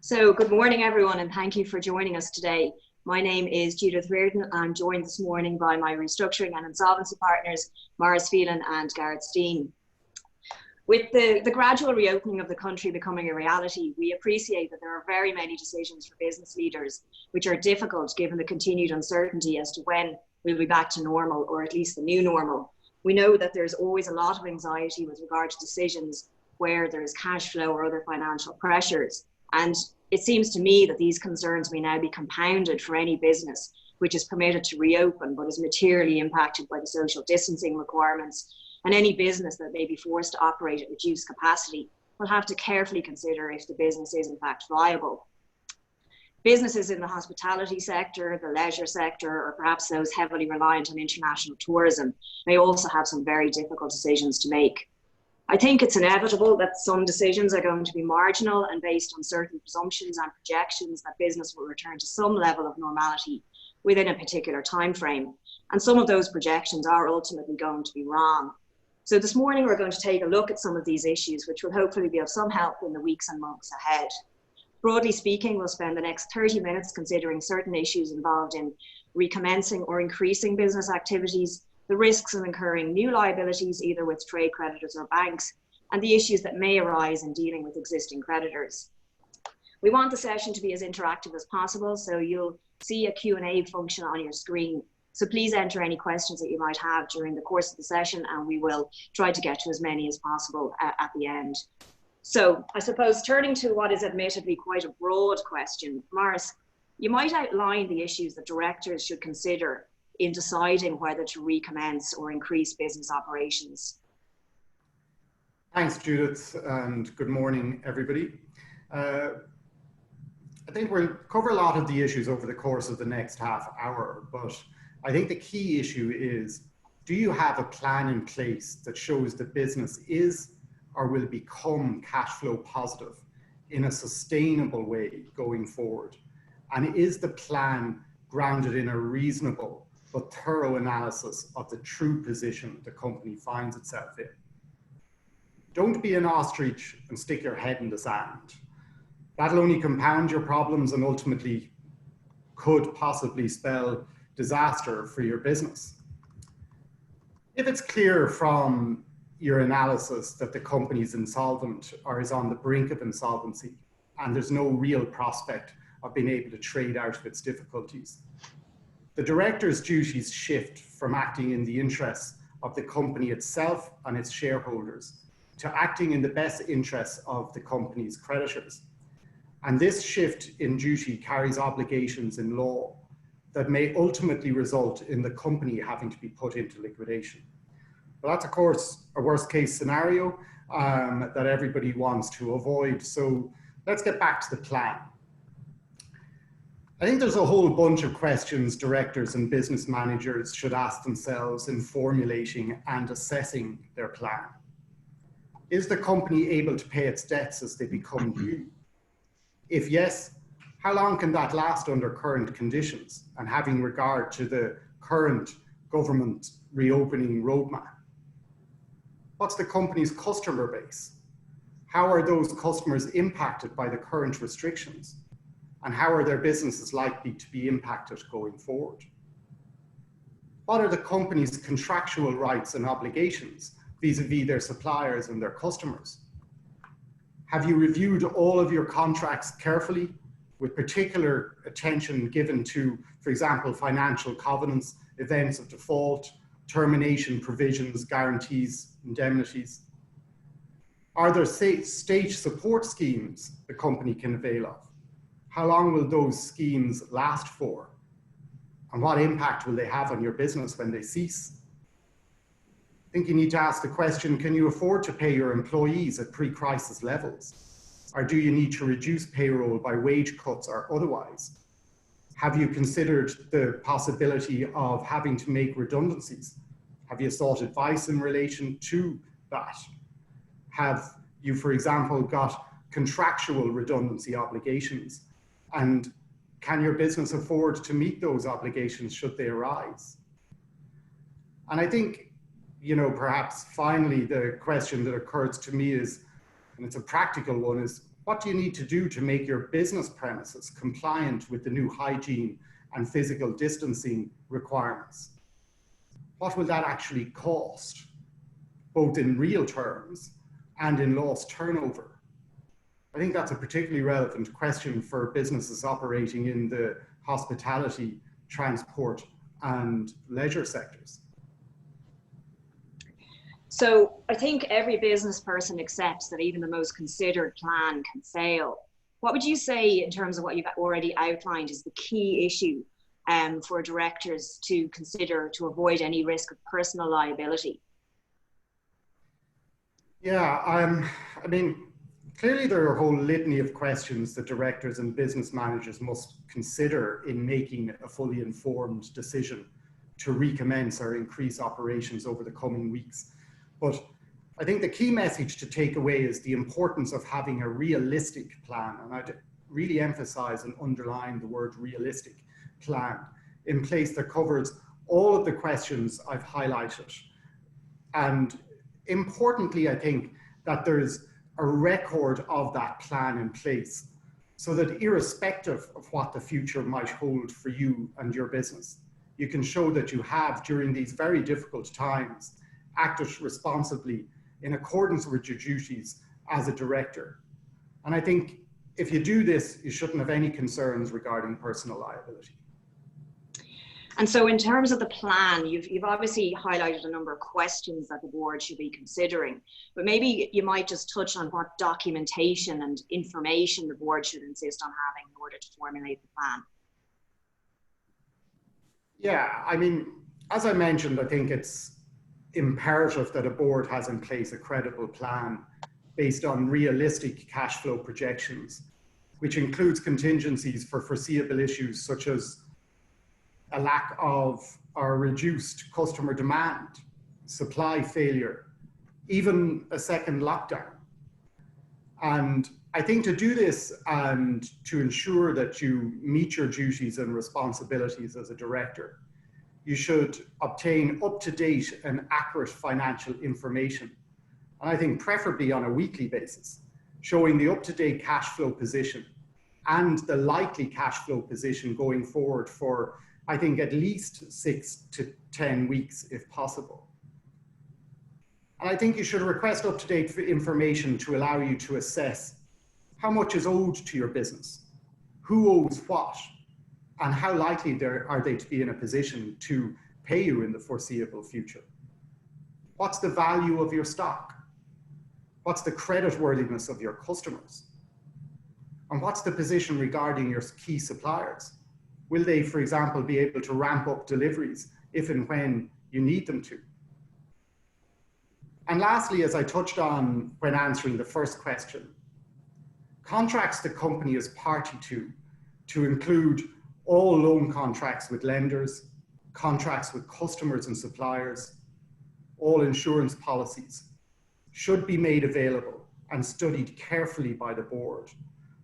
So good morning, everyone, and thank you for joining us today. My name is Judith Riordan. I'm joined this morning by my restructuring and insolvency partners, Maurice, Phelan and Gareth, Steen. With the gradual reopening of the country becoming a reality, we appreciate that there are very many decisions for business leaders which are difficult given the continued uncertainty as to when we'll be back to normal, or at least the new normal. We know that there's always a lot of anxiety with regard to decisions where there's cash flow or other financial pressures. And it seems to me that these concerns may now be compounded for any business which is permitted to reopen but is materially impacted by the social distancing requirements, and any business that may be forced to operate at reduced capacity will have to carefully consider if the business is in fact viable. Businesses in the hospitality sector, the leisure sector, or perhaps those heavily reliant on international tourism may also have some very difficult decisions to make. I think it's inevitable that some decisions are going to be marginal and based on certain presumptions and projections that business will return to some level of normality within a particular time frame. And some of those projections are ultimately going to be wrong. So this morning we're going to take a look at some of these issues, which will hopefully be of some help in the weeks and months ahead. Broadly speaking, we'll spend the next 30 minutes considering certain issues involved in recommencing or increasing business activities, the risks of incurring new liabilities, either with trade creditors or banks, and the issues that may arise in dealing with existing creditors. We want the session to be as interactive as possible, so you'll see a Q&A function on your screen. So please enter any questions that you might have during the course of the session, and we will try to get to as many as possible at the end. So I suppose turning to what is admittedly quite a broad question, Maurice, you might outline the issues that directors should consider in deciding whether to recommence or increase business operations. Thanks, Judith, and good morning, everybody. I think we'll cover a lot of the issues over the course of the next half hour, but I think the key issue is, do you have a plan in place that shows the business is or will become cash flow positive in a sustainable way going forward? And is the plan grounded in a reasonable but thorough analysis of the true position the company finds itself in? Don't be an ostrich and stick your head in the sand. That'll only compound your problems and ultimately could possibly spell disaster for your business. If it's clear from your analysis that the company is insolvent or is on the brink of insolvency and there's no real prospect of being able to trade out of its difficulties, the director's duties shift from acting in the interests of the company itself and its shareholders to acting in the best interests of the company's creditors. And this shift in duty carries obligations in law that may ultimately result in the company having to be put into liquidation. But that's, of course, a worst case scenario that everybody wants to avoid. So let's get back to the plan. I think there's a whole bunch of questions directors and business managers should ask themselves in formulating and assessing their plan. Is the company able to pay its debts as they become due? If yes, how long can that last under current conditions and having regard to the current government reopening roadmap? What's the company's customer base? How are those customers impacted by the current restrictions? And how are their businesses likely to be impacted going forward? What are the company's contractual rights and obligations vis-a-vis their suppliers and their customers? Have you reviewed all of your contracts carefully with particular attention given to, for example, financial covenants, events of default, termination provisions, guarantees, indemnities? Are there stage support schemes the company can avail of? How long will those schemes last for? And what impact will they have on your business when they cease? I think you need to ask the question, can you afford to pay your employees at pre-crisis levels? Or do you need to reduce payroll by wage cuts or otherwise? Have you considered the possibility of having to make redundancies? Have you sought advice in relation to that? Have you, for example, got contractual redundancy obligations? And can your business afford to meet those obligations should they arise? And I think, perhaps finally the question that occurs to me is, and it's a practical one, is What do you need to do to make your business premises compliant with the new hygiene and physical distancing requirements? What will that actually cost, both in real terms and in lost turnover? I think that's a particularly relevant question for businesses operating in the hospitality, transport, and leisure sectors. So I think every business person accepts that even the most considered plan can fail. What would you say in terms of what you've already outlined is the key issue for directors to consider to avoid any risk of personal liability? Yeah, I mean, clearly there are a whole litany of questions that directors and business managers must consider in making a fully informed decision to recommence or increase operations over the coming weeks. But I think the key message to take away is the importance of having a realistic plan. And I'd really emphasize and underline the word realistic plan in place that covers all of the questions I've highlighted. And importantly, I think that there's a record of that plan in place so that irrespective of what the future might hold for you and your business, you can show that you have, during these very difficult times, acted responsibly in accordance with your duties as a director. And I think if you do this, you shouldn't have any concerns regarding personal liability. And so in terms of the plan, you've obviously highlighted a number of questions that the board should be considering, but maybe you might just touch on what documentation and information the board should insist on having in order to formulate the plan. Yeah, I mean, as I mentioned, I think it's imperative that a board has in place a credible plan based on realistic cash flow projections, which includes contingencies for foreseeable issues such as a lack of or reduced customer demand, supply failure, even a second lockdown. And I think to do this and to ensure that you meet your duties and responsibilities as a director, you should obtain up-to-date and accurate financial information. And I think preferably on a weekly basis, showing the up-to-date cash flow position and the likely cash flow position going forward for, I think, at least 6 to 10 weeks if possible. And I think you should request up-to-date information to allow you to assess how much is owed to your business, who owes what, and how likely are they to be in a position to pay you in the foreseeable future. What's the value of your stock? What's the creditworthiness of your customers? And what's the position regarding your key suppliers? Will they, for example, be able to ramp up deliveries if and when you need them to? And lastly, as I touched on when answering the first question, contracts the company is party to include all loan contracts with lenders, contracts with customers and suppliers, all insurance policies should be made available and studied carefully by the board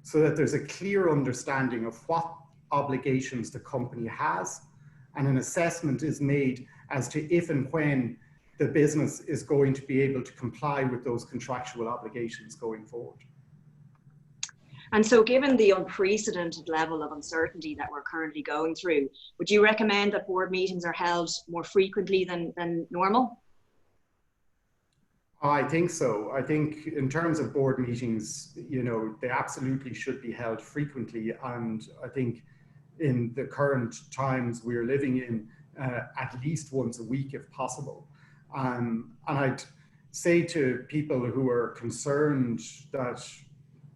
so that there's a clear understanding of what obligations the company has and an assessment is made as to if and when the business is going to be able to comply with those contractual obligations going forward. And so given the unprecedented level of uncertainty that we're currently going through, would you recommend that board meetings are held more frequently than normal? I think so. I think in terms of board meetings, you know, they absolutely should be held frequently. And I think in the current times we're living in, at least once a week if possible. And I'd say to people who are concerned that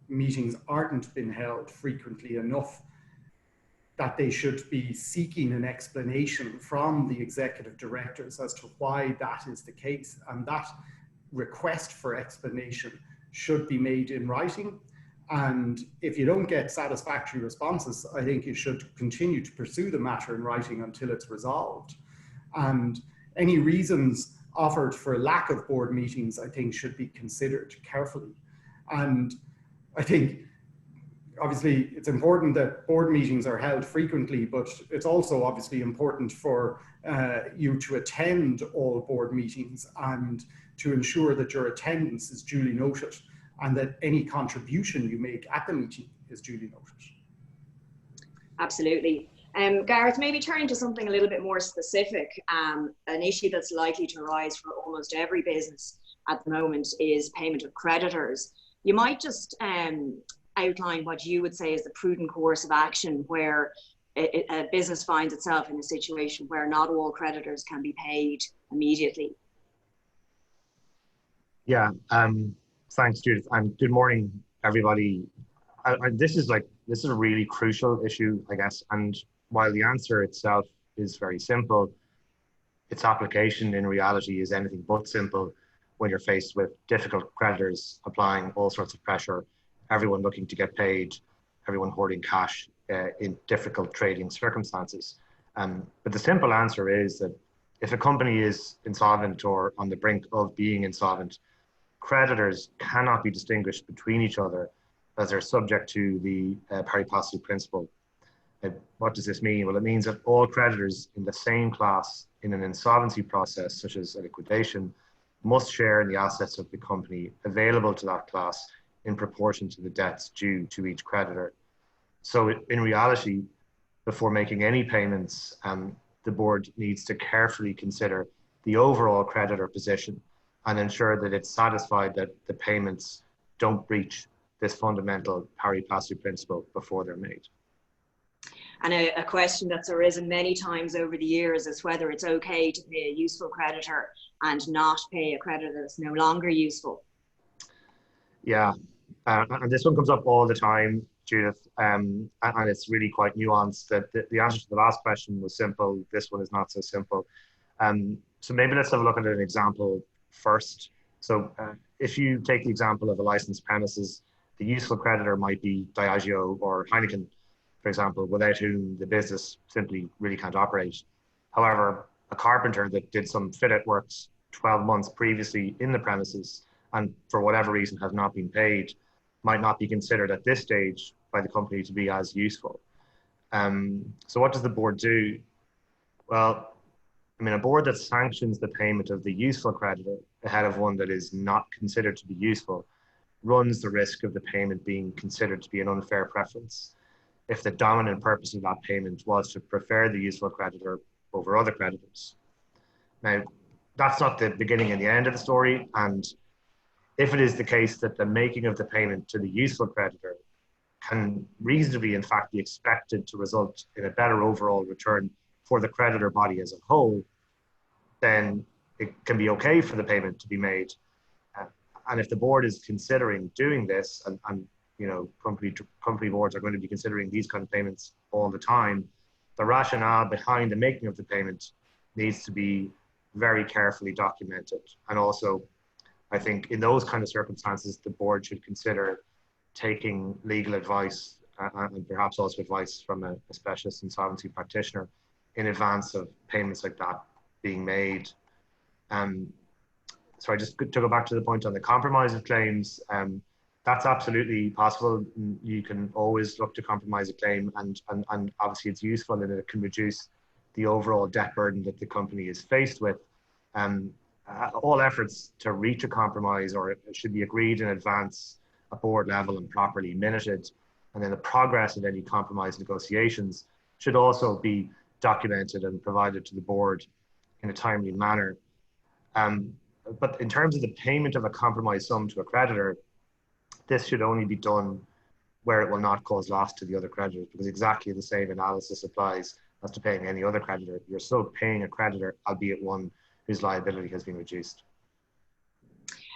meetings aren't being held frequently enough, that they should be seeking an explanation from the executive directors as to why that is the case. And that request for explanation should be made in writing. And if you don't get satisfactory responses, I think you should continue to pursue the matter in writing until it's resolved. And any reasons offered for lack of board meetings, I think, should be considered carefully. And I think, obviously, it's important that board meetings are held frequently, but it's also obviously important for you to attend all board meetings and to ensure that your attendance is duly noted and that any contribution you make at the meeting is duly noted. Absolutely. Gareth, maybe turning to something a little bit more specific, an issue that's likely to arise for almost every business at the moment is payment of creditors. You might just outline what you would say is the prudent course of action where a business finds itself in a situation where not all creditors can be paid immediately. Yeah, thanks, Judith, and good morning, everybody. This is a really crucial issue, I guess, and while the answer itself is very simple, its application in reality is anything but simple when you're faced with difficult creditors applying all sorts of pressure, everyone looking to get paid, everyone hoarding cash in difficult trading circumstances. But the simple answer is that if a company is insolvent or on the brink of being insolvent, creditors cannot be distinguished between each other as they're subject to the pari passu principle. What does this mean? Well, it means that all creditors in the same class in an insolvency process, such as a liquidation, must share in the assets of the company available to that class in proportion to the debts due to each creditor. So in reality, before making any payments, the board needs to carefully consider the overall creditor position and ensure that it's satisfied that the payments don't breach this fundamental pari passu principle before they're made. And a question that's arisen many times over the years is whether it's okay to pay a useful creditor and not pay a creditor that's no longer useful. Yeah, and this one comes up all the time, Judith, and it's really quite nuanced. That the answer to the last question was simple. This one is not so simple. So maybe let's have a look at an example first. So if you take the example of a licensed premises, the useful creditor might be Diageo or Heineken, for example, without whom the business simply really can't operate. However, a carpenter that did some fit-out works 12 months previously in the premises and for whatever reason has not been paid might not be considered at this stage by the company to be as useful. So what does the board do? Well, I mean, a board that sanctions the payment of the useful creditor ahead of one that is not considered to be useful runs the risk of the payment being considered to be an unfair preference if the dominant purpose of that payment was to prefer the useful creditor over other creditors. Now, that's not the beginning and the end of the story. And if it is the case that the making of the payment to the useful creditor can reasonably, in fact, be expected to result in a better overall return for the creditor body as a whole, then it can be okay for the payment to be made. And if the board is considering doing this, and you know, company boards are going to be considering these kind of payments all the time, the rationale behind the making of the payment needs to be very carefully documented. And also, I think in those kind of circumstances, the board should consider taking legal advice and perhaps also advice from a specialist insolvency practitioner in advance of payments like that being made. So to go back to the point on the compromise of claims, that's absolutely possible. You can always look to compromise a claim, and obviously it's useful and it can reduce the overall debt burden that the company is faced with. All efforts to reach a compromise or it should be agreed in advance at board level and properly minuted, and then the progress of any compromise negotiations should also be documented and provided to the board in a timely manner. But in terms of the payment of a compromise sum to a creditor, this should only be done where it will not cause loss to the other creditors, because exactly the same analysis applies as to paying any other creditor. You're still paying a creditor, albeit one whose liability has been reduced.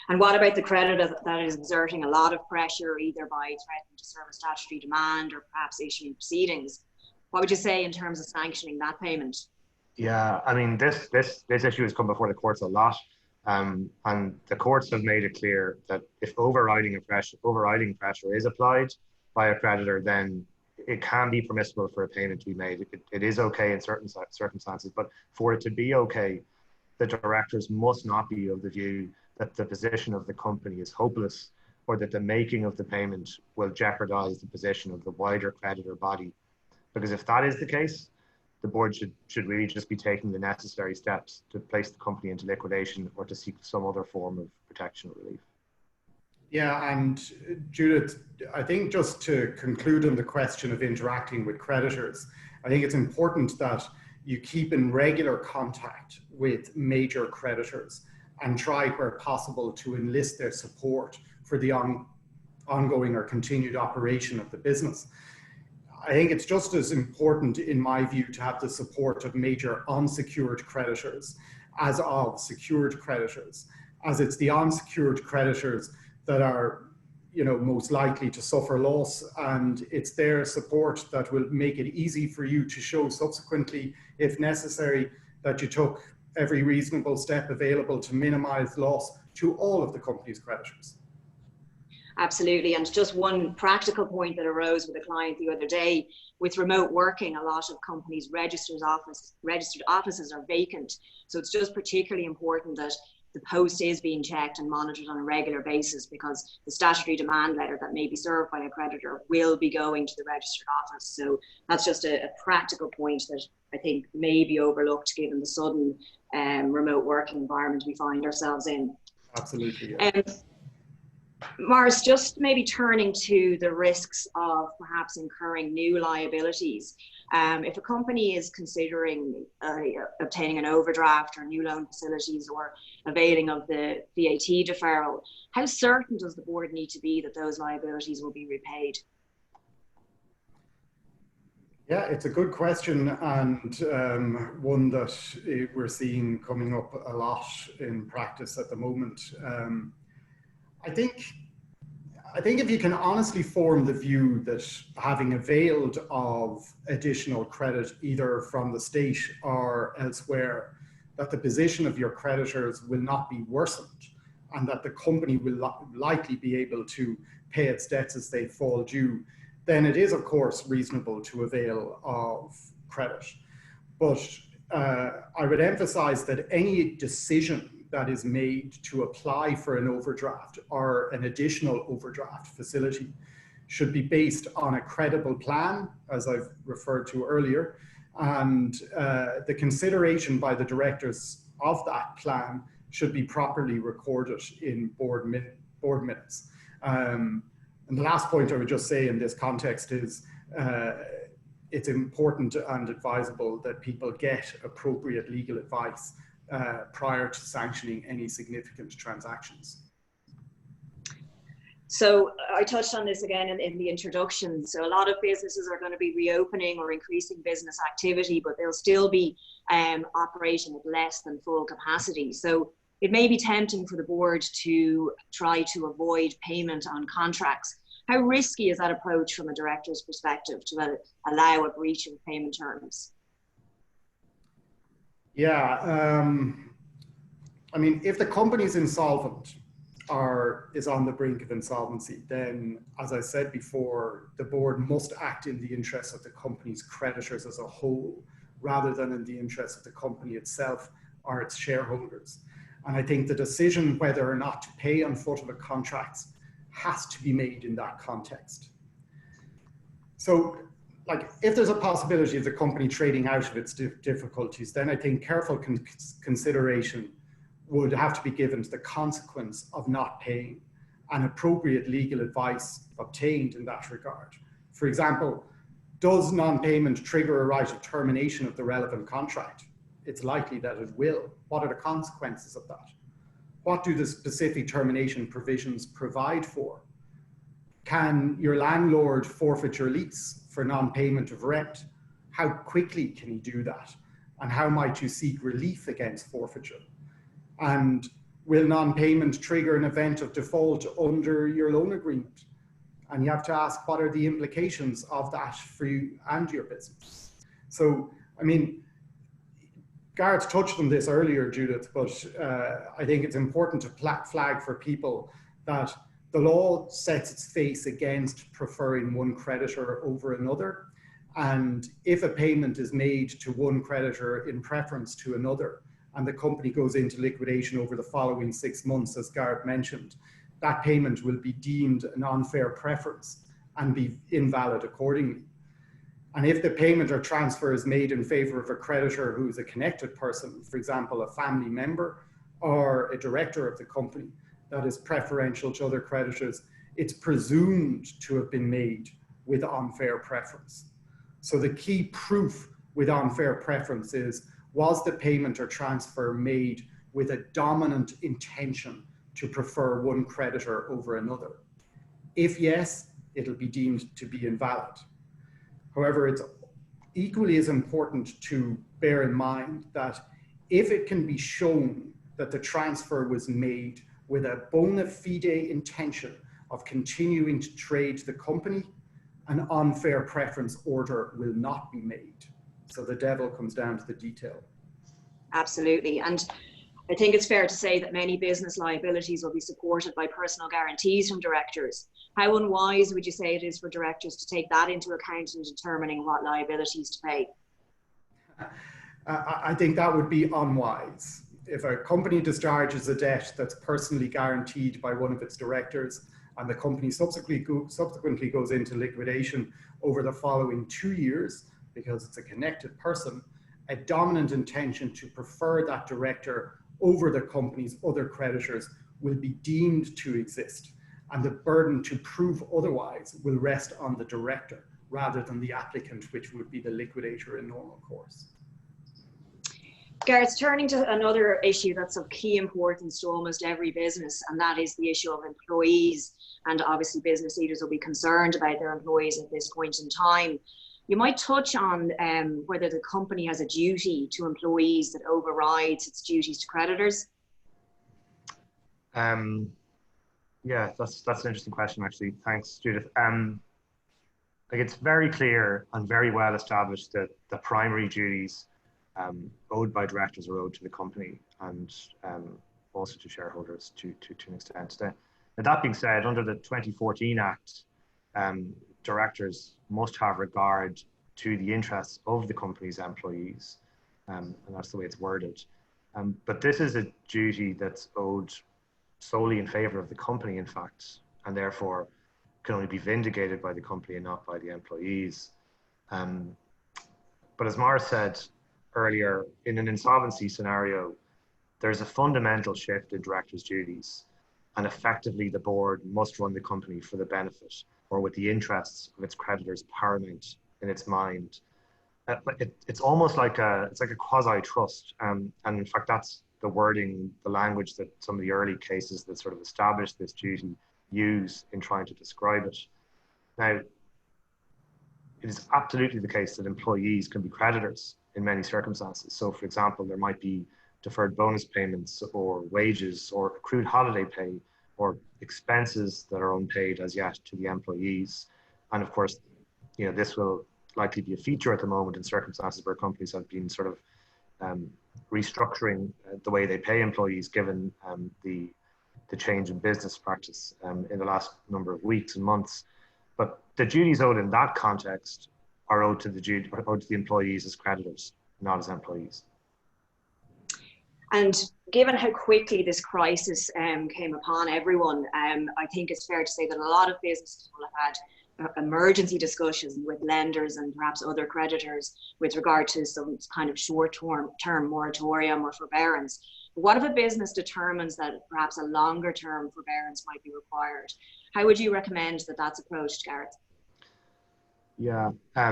And what about the creditor that is exerting a lot of pressure, either by threatening to serve a statutory demand or perhaps issuing proceedings? What would you say in terms of sanctioning that payment? Yeah, I mean, this issue has come before the courts a lot. And the courts have made it clear that if overriding pressure is applied by a creditor, then it can be permissible for a payment to be made. It is okay in certain circumstances, but for it to be okay, the directors must not be of the view that the position of the company is hopeless or that the making of the payment will jeopardize the position of the wider creditor body. Because if that is the case, the board should really just be taking the necessary steps to place the company into liquidation or to seek some other form of protection or relief. Yeah, and Judith, I think just to conclude on the question of interacting with creditors, I think it's important that you keep in regular contact with major creditors and try where possible to enlist their support for the ongoing or continued operation of the business. I think it's just as important, in my view, to have the support of major unsecured creditors as of secured creditors, as it's the unsecured creditors that are, most likely to suffer loss, and it's their support that will make it easy for you to show subsequently, if necessary, that you took every reasonable step available to minimize loss to all of the company's creditors. Absolutely. And just one practical point that arose with a client the other day, with remote working, a lot of companies' registered offices are vacant. So it's just particularly important that the post is being checked and monitored on a regular basis, because the statutory demand letter that may be served by a creditor will be going to the registered office. So that's just a practical point that I think may be overlooked given the sudden remote working environment we find ourselves in. Absolutely. Yeah. Maurice, just maybe turning to the risks of perhaps incurring new liabilities. If a company is considering obtaining an overdraft or new loan facilities or availing of the VAT deferral, how certain does the board need to be that those liabilities will be repaid? Yeah, it's a good question, and one that we're seeing coming up a lot in practice at the moment. I think if you can honestly form the view that having availed of additional credit either from the state or elsewhere, that the position of your creditors will not be worsened and that the company will likely be able to pay its debts as they fall due, then it is of course reasonable to avail of credit. But I would emphasize that any decision that is made to apply for an overdraft or an additional overdraft facility should be based on a credible plan, as I've referred to earlier, and the consideration by the directors of that plan should be properly recorded in board minutes. And the last point I would just say in this context is it's important and advisable that people get appropriate legal advice prior to sanctioning any significant transactions. So I touched on this again in the introduction. So a lot of businesses are going to be reopening or increasing business activity, but they'll still be operating at less than full capacity. So it may be tempting for the board to try to avoid payment on contracts. How risky is that approach from a director's perspective to allow a breach of payment terms? Yeah, I mean, if the company's insolvent or is on the brink of insolvency, then, as I said before, the board must act in the interest of the company's creditors as a whole, rather than in the interest of the company itself or its shareholders. And I think the decision whether or not to pay unfulfilled contracts has to be made in that context. So, like, if there's a possibility of the company trading out of its difficulties, then I think careful consideration would have to be given to the consequence of not paying, and appropriate legal advice obtained in that regard. For example, does non-payment trigger a right of termination of the relevant contract? It's likely that it will. What are the consequences of that? What do the specific termination provisions provide for? Can your landlord forfeit your lease for non-payment of rent? How quickly can he do that? And how might you seek relief against forfeiture? And will non-payment trigger an event of default under your loan agreement? And you have to ask, what are the implications of that for you and your business? So, I mean, Gareth touched on this earlier, Judith, but I think it's important to flag for people that the law sets its face against preferring one creditor over another. And if a payment is made to one creditor in preference to another, and the company goes into liquidation over the following 6 months, as Gareth mentioned, that payment will be deemed an unfair preference and be invalid accordingly. And if the payment or transfer is made in favor of a creditor who is a connected person, for example, a family member or a director of the company, that is preferential to other creditors, it's presumed to have been made with unfair preference. So the key proof with unfair preference is, was the payment or transfer made with a dominant intention to prefer one creditor over another? If yes, it'll be deemed to be invalid. However, it's equally as important to bear in mind that if it can be shown that the transfer was made with a bona fide intention of continuing to trade the company, an unfair preference order will not be made. So the devil comes down to the detail. Absolutely. And I think it's fair to say that many business liabilities will be supported by personal guarantees from directors. How unwise would you say it is for directors to take that into account in determining what liabilities to pay? I think that would be unwise. If a company discharges a debt that's personally guaranteed by one of its directors, and the company subsequently goes into liquidation over the following 2 years, because it's a connected person, a dominant intention to prefer that director over the company's other creditors will be deemed to exist, and the burden to prove otherwise will rest on the director rather than the applicant, which would be the liquidator in normal course. Gareth, turning to another issue that's of key importance to almost every business, and that is the issue of employees. And obviously business leaders will be concerned about their employees at this point in time. You might touch on whether the company has a duty to employees that overrides its duties to creditors. Yeah, that's an interesting question, actually. Thanks, Judith. Like, it's very clear and very well established that the primary duties owed by directors are owed to the company and also to shareholders to an extent. Now, that being said, under the 2014 Act, directors must have regard to the interests of the company's employees, and that's the way it's worded. But this is a duty that's owed solely in favor of the company, in fact, and therefore can only be vindicated by the company and not by the employees. But as Maurice said earlier, in an insolvency scenario, there's a fundamental shift in directors' duties, and effectively the board must run the company for the benefit or with the interests of its creditors paramount in its mind. It's almost like a quasi-trust, and in fact that's the wording, the language that some of the early cases that sort of established this duty use in trying to describe it. Now, it is absolutely the case that employees can be creditors in many circumstances. So, for example, there might be deferred bonus payments or wages or accrued holiday pay or expenses that are unpaid as yet to the employees. And of course, you know, this will likely be a feature at the moment in circumstances where companies have been sort of restructuring the way they pay employees, given the change in business practice in the last number of weeks and months. But the duties owed in that context are owed to the employees as creditors, not as employees. And given how quickly this crisis came upon everyone, I think it's fair to say that a lot of businesses will have had emergency discussions with lenders and perhaps other creditors with regard to some kind of short-term moratorium or forbearance. But what if a business determines that perhaps a longer-term forbearance might be required? How would you recommend that that's approached, Gareth? Yeah, I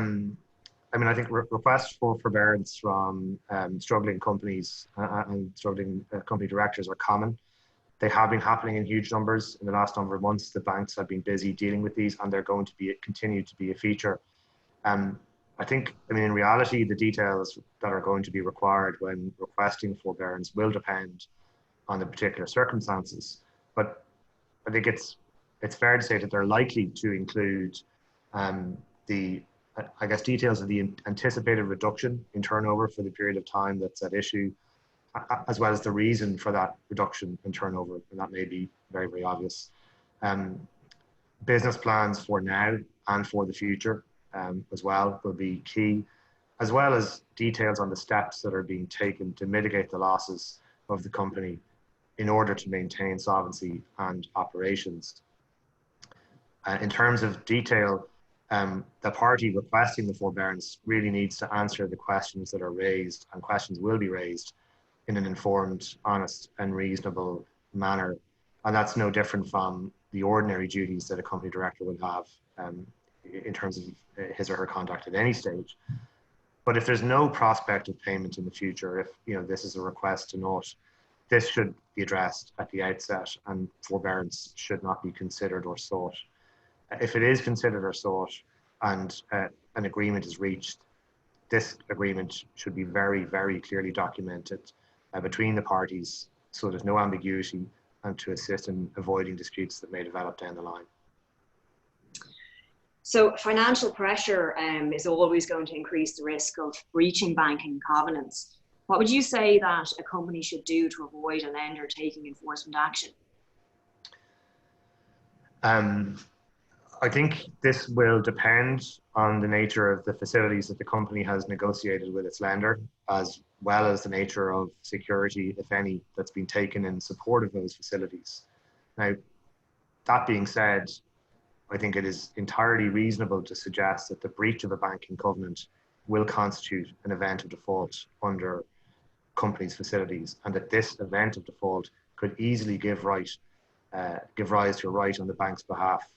mean, I think requests for forbearance from struggling companies and struggling company directors are common. They have been happening in huge numbers in the last number of months. The banks have been busy dealing with these, and they're going to continue to be a feature. I think, I mean, in reality, the details that are going to be required when requesting forbearance will depend on the particular circumstances. But I think it's fair to say that they're likely to include details of the anticipated reduction in turnover for the period of time that's at issue, as well as the reason for that reduction in turnover, and that may be very, very obvious. Business plans for now and for the future as well will be key, as well as details on the steps that are being taken to mitigate the losses of the company in order to maintain solvency and operations. In terms of detail, the party requesting the forbearance really needs to answer the questions that are raised, and questions will be raised in an informed, honest and reasonable manner. And that's no different from the ordinary duties that a company director would have in terms of his or her conduct at any stage. But if there's no prospect of payment in the future, if this is a request to not, this should be addressed at the outset, and forbearance should not be considered or sought. If it is considered or sought and an agreement is reached, this agreement should be very, very clearly documented between the parties so there's no ambiguity, and to assist in avoiding disputes that may develop down the line. So financial pressure is always going to increase the risk of breaching banking covenants. What would you say that a company should do to avoid a lender taking enforcement action? I think this will depend on the nature of the facilities that the company has negotiated with its lender, as well as the nature of security, if any, that's been taken in support of those facilities. Now, that being said, I think it is entirely reasonable to suggest that the breach of a banking covenant will constitute an event of default under companies' facilities, and that this event of default could easily give rise to a right on the bank's behalf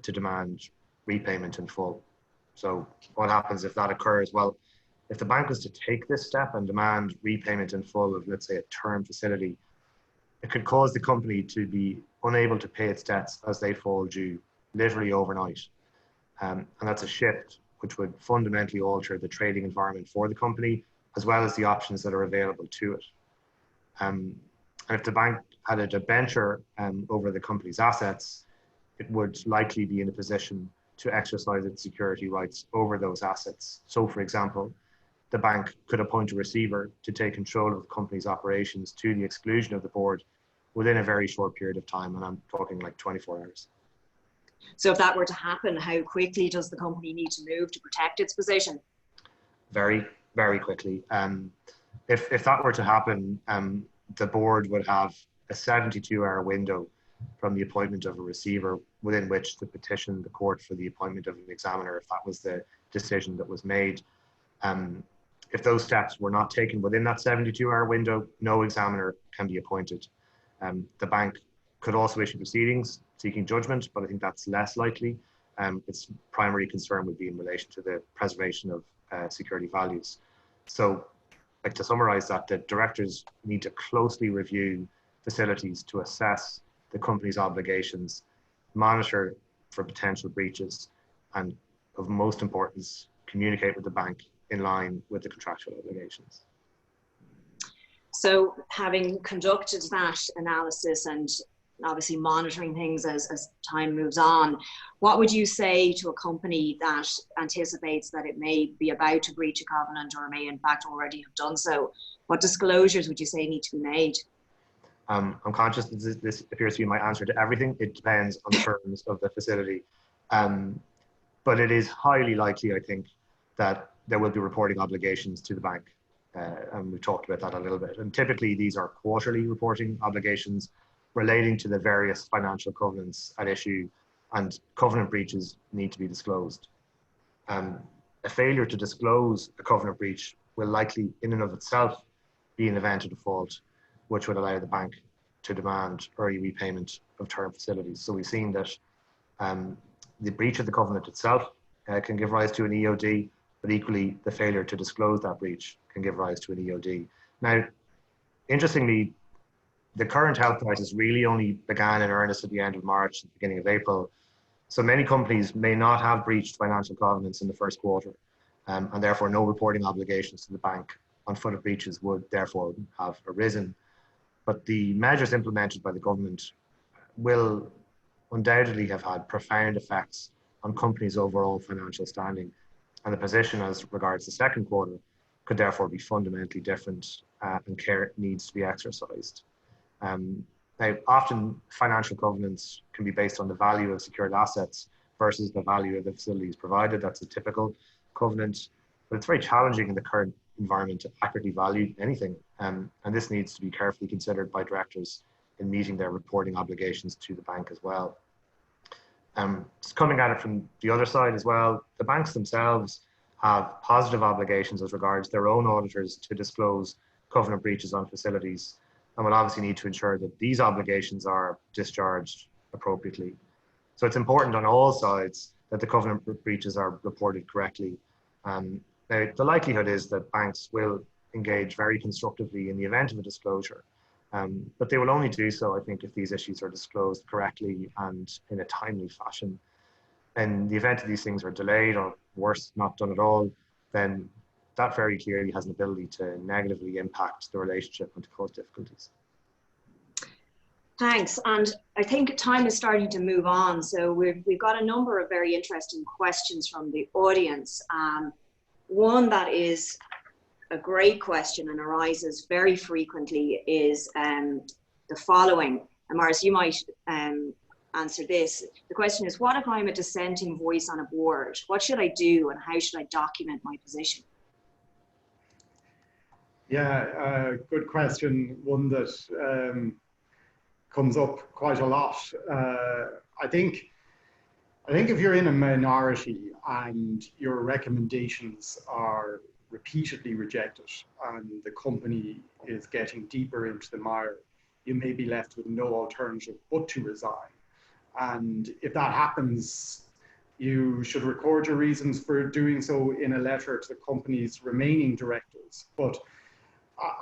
to demand repayment in full. So what happens if that occurs? Well, if the bank was to take this step and demand repayment in full of, let's say, a term facility, it could cause the company to be unable to pay its debts as they fall due, literally overnight. And that's a shift which would fundamentally alter the trading environment for the company, as well as the options that are available to it. And if the bank had a debenture over the company's assets, it would likely be in a position to exercise its security rights over those assets. So, for example, the bank could appoint a receiver to take control of the company's operations to the exclusion of the board within a very short period of time, and I'm talking like 24 hours. So if that were to happen, how quickly does the company need to move to protect its position? Very, very quickly. If that were to happen, the board would have a 72-hour window from the appointment of a receiver within which to petition the court for the appointment of an examiner if that was the decision that was made. If those steps were not taken within that 72-hour window, no examiner can be appointed. The bank could also issue proceedings seeking judgment, but I think that's less likely. Its primary concern would be in relation to the preservation of security values. So, like, to summarize that, the directors need to closely review facilities to assess the company's obligations, monitor for potential breaches, and of most importance, communicate with the bank in line with the contractual obligations. So having conducted that analysis and obviously monitoring things as time moves on, what would you say to a company that anticipates that it may be about to breach a covenant or may in fact already have done so? What disclosures would you say need to be made? I'm conscious that this appears to be my answer to everything. It depends on the terms of the facility. But it is highly likely, I think, that there will be reporting obligations to the bank. And we've talked about that a little bit. And typically these are quarterly reporting obligations relating to the various financial covenants at issue, and covenant breaches need to be disclosed. A failure to disclose a covenant breach will likely in and of itself be an event of default, which would allow the bank to demand early repayment of term facilities. So we've seen that the breach of the covenant itself can give rise to an EOD, but equally the failure to disclose that breach can give rise to an EOD. Now, interestingly, the current health crisis really only began in earnest at the end of March, the beginning of April. So many companies may not have breached financial covenants in the first quarter, and therefore no reporting obligations to the bank on foot of breaches would therefore have arisen. But the measures implemented by the government will undoubtedly have had profound effects on companies' overall financial standing, and the position as regards the second quarter could therefore be fundamentally different, and care needs to be exercised. Now, often financial covenants can be based on the value of secured assets versus the value of the facilities provided. That's a typical covenant, but it's very challenging in the current environment to accurately value anything. And this needs to be carefully considered by directors in meeting their reporting obligations to the bank as well. Just coming at it from the other side as well, the banks themselves have positive obligations as regards their own auditors to disclose covenant breaches on facilities. and will obviously need to ensure that these obligations are discharged appropriately. So it's important on all sides that the covenant breaches are reported correctly. Now, the likelihood is that banks will engage very constructively in the event of a disclosure, but they will only do so, I think, if these issues are disclosed correctly and in a timely fashion. In the event that these things are delayed or worse, not done at all, then that very clearly has an ability to negatively impact the relationship and to cause difficulties. Thanks. And I think time is starting to move on. So we've got a number of very interesting questions from the audience. One that is a great question and arises very frequently is the following. And Maurice, you might answer this. The question is, what if I'm a dissenting voice on a board? What should I do and how should I document my position? Yeah, good question. One that comes up quite a lot. I think if you're in a minority and your recommendations are repeatedly rejected and the company is getting deeper into the mire, you may be left with no alternative but to resign. And if that happens, you should record your reasons for doing so in a letter to the company's remaining directors. But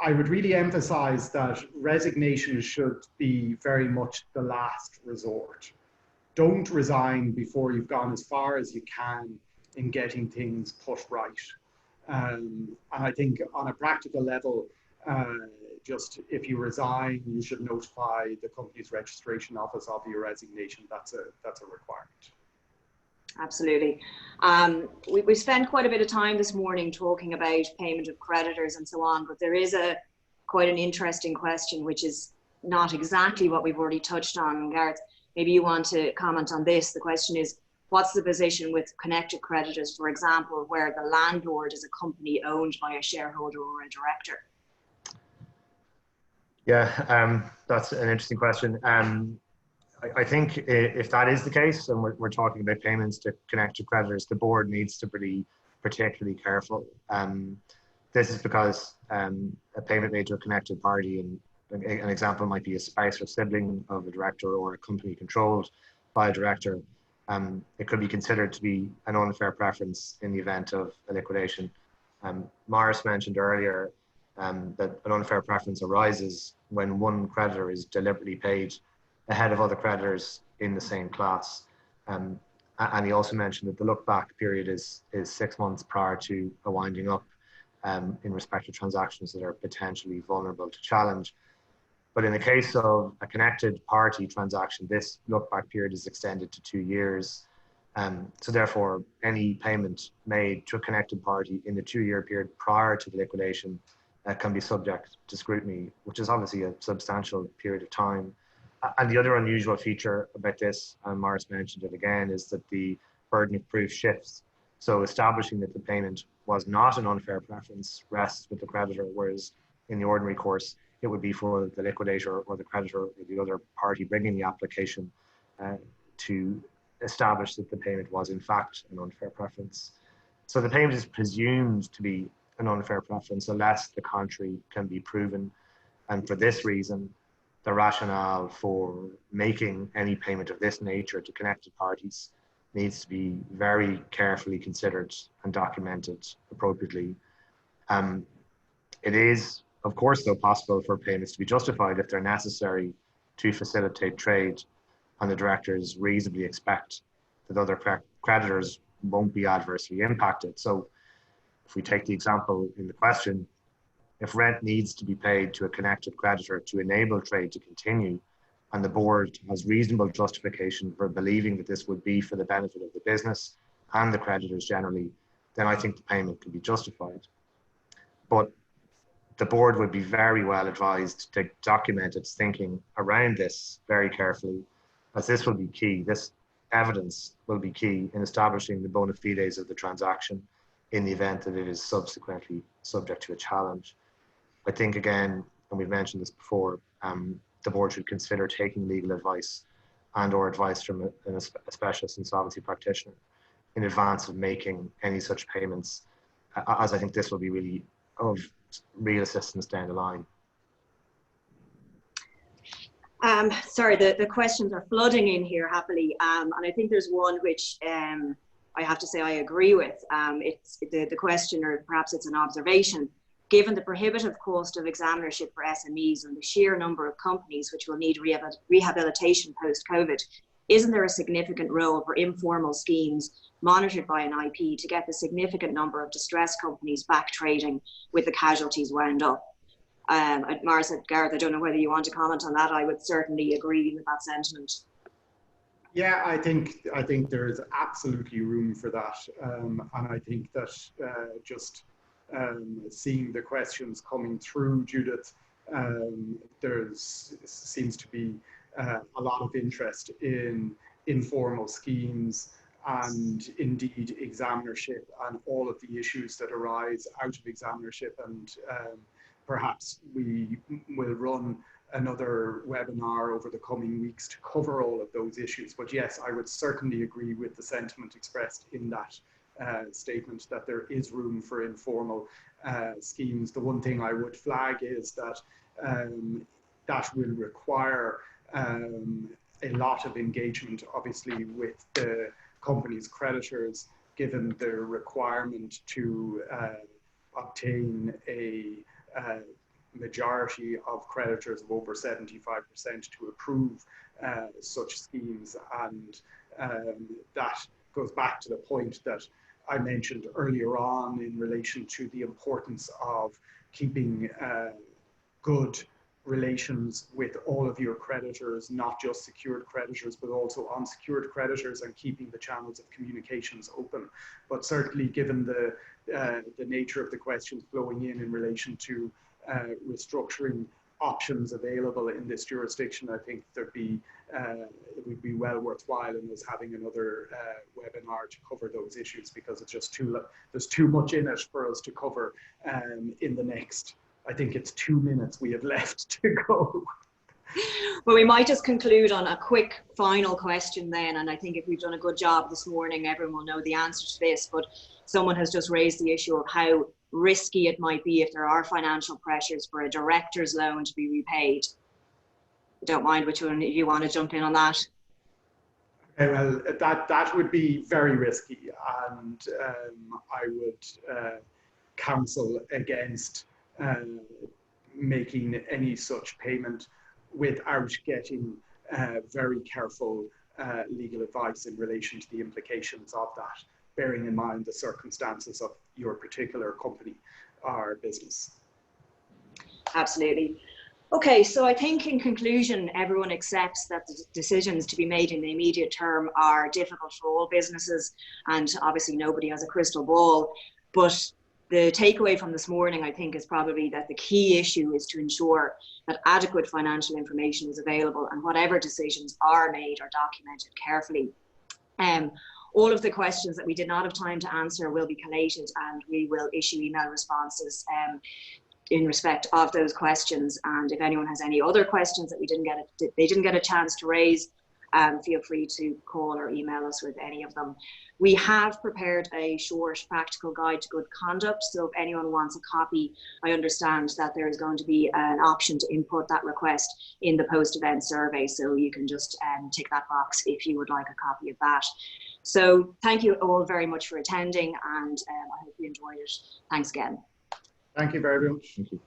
I would really emphasize that resignation should be very much the last resort. Don't resign before you've gone as far as you can in getting things put right. And I think on a practical level, just if you resign, you should notify the company's registration office of your resignation. That's a requirement. Absolutely. We spent quite a bit of time this morning talking about payment of creditors and so on, but there is quite an interesting question, which is not exactly what we've already touched on. Gareth, maybe you want to comment on this. The question is, what's the position with connected creditors, for example, where the landlord is a company owned by a shareholder or a director? Yeah, that's an interesting question. I think if that is the case, and we're talking about payments to connected creditors, the board needs to be particularly careful. This is because a payment made to a connected party, and an example might be a spouse or sibling of a director or a company controlled by a director. It could be considered to be an unfair preference in the event of a liquidation. Maurice mentioned earlier that an unfair preference arises when one creditor is deliberately paid ahead of other creditors in the same class. And he also mentioned that the look back period is 6 months prior to a winding up in respect to transactions that are potentially vulnerable to challenge. But in the case of a connected party transaction, this look back period is extended to 2 years. So therefore, any payment made to a connected party in the 2-year period prior to the liquidation can be subject to scrutiny, which is obviously a substantial period of time. And the other unusual feature about this, and Maurice mentioned it again, is that the burden of proof shifts. So establishing that the payment was not an unfair preference rests with the creditor, whereas in the ordinary course, it would be for the liquidator or the creditor or the other party bringing the application to establish that the payment was in fact an unfair preference. So the payment is presumed to be an unfair preference unless the contrary can be proven. And for this reason, the rationale for making any payment of this nature to connected parties needs to be very carefully considered and documented appropriately. It is, of course, though, possible for payments to be justified if they're necessary to facilitate trade, and the directors reasonably expect that other creditors won't be adversely impacted. So if we take the example in the question, if rent needs to be paid to a connected creditor to enable trade to continue, and the board has reasonable justification for believing that this would be for the benefit of the business and the creditors generally, then I think the payment can be justified. But the board would be very well advised to document its thinking around this very carefully, as this will be key. This evidence will be key in establishing the bona fides of the transaction in the event that it is subsequently subject to a challenge. I think, again, and we've mentioned this before, the board should consider taking legal advice and or advice from a specialist insolvency practitioner in advance of making any such payments, as I think this will be really of real assistance down the line. Sorry, the questions are flooding in here happily. And I think there's one which I have to say I agree with. It's the question, or perhaps it's an observation. Given the prohibitive cost of examinership for SMEs and the sheer number of companies which will need rehabilitation post-COVID, isn't there a significant role for informal schemes monitored by an IP to get the significant number of distressed companies back trading with the casualties wound up? Maurice and Gareth, I don't know whether you want to comment on that. I would certainly agree with that sentiment. Yeah, I think there is absolutely room for that, and I think that just seeing the questions coming through, Judith, there seems to be a lot of interest in informal schemes and indeed examinership and all of the issues that arise out of examinership, and perhaps we will run another webinar over the coming weeks to cover all of those issues. But yes, I would certainly agree with the sentiment expressed in that statement that there is room for informal schemes. The one thing I would flag is that that will require a lot of engagement, obviously, with the company's creditors, given the requirement to obtain a majority of creditors of over 75% to approve such schemes. And that goes back to the point that I mentioned earlier on in relation to the importance of keeping good relations with all of your creditors, not just secured creditors, but also unsecured creditors, and keeping the channels of communications open. But certainly, given the nature of the questions flowing in relation to restructuring options available in this jurisdiction, I think it would be well worthwhile in us having another webinar to cover those issues, because it's just there's too much in it for us to cover in the next, I think it's 2 minutes we have left to go. Well, we might just conclude on a quick final question then, and I think if we've done a good job this morning, everyone will know the answer to this, but someone has just raised the issue of how risky it might be if there are financial pressures for a director's loan to be repaid. I don't mind which one you want to jump in on that. Okay, well, that would be very risky, and I would counsel against making any such payment without getting very careful legal advice in relation to the implications of that, bearing in mind the circumstances of your particular company or business. Absolutely. Okay, so I think in conclusion, everyone accepts that the decisions to be made in the immediate term are difficult for all businesses, and obviously nobody has a crystal ball. But the takeaway from this morning, I think, is probably that the key issue is to ensure that adequate financial information is available, and whatever decisions are made are documented carefully. All of the questions that we did not have time to answer will be collated, and we will issue email responses in respect of those questions. And if anyone has any other questions that they didn't get a chance to raise, feel free to call or email us with any of them. We have prepared a short practical guide to good conduct, so if anyone wants a copy, I understand that there is going to be an option to input that request in the post-event survey, so you can just tick that box if you would like a copy of that. So thank you all very much for attending, and I hope you enjoyed it. Thanks again. Thank you very much. Thank you.